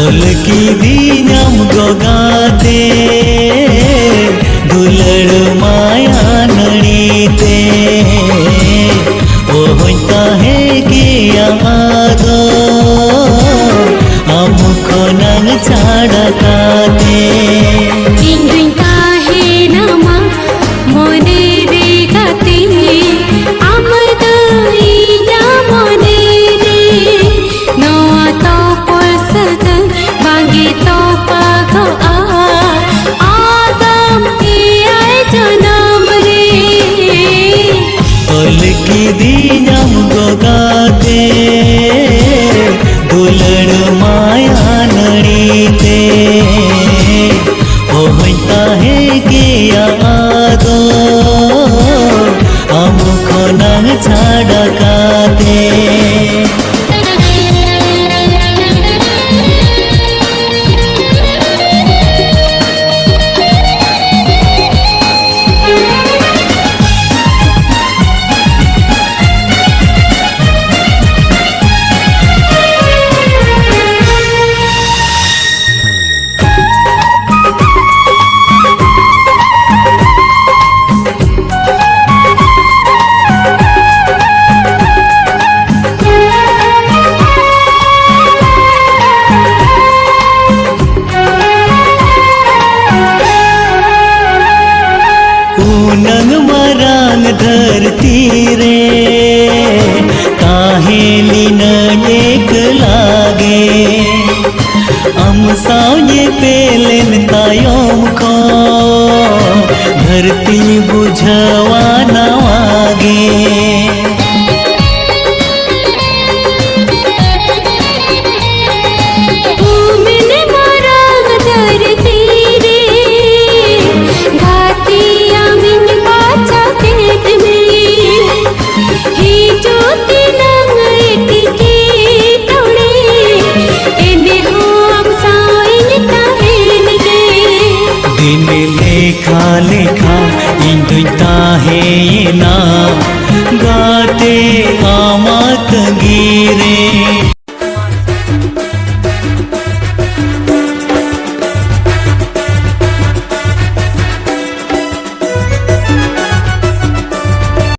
की भी नाम गोगाते दुलड़ माया नड़ीते ओ होता है कि आदो हमको नंग छाड़ा काते की दीनम गोगाते दुलड़ माया नड़ीते ओ होता है कि आदो हमको नंग छाड़ा काते नंग मरांग धरती रे काहेली नडेक लागे हम साये पेलेन तायोम को धरती बुझा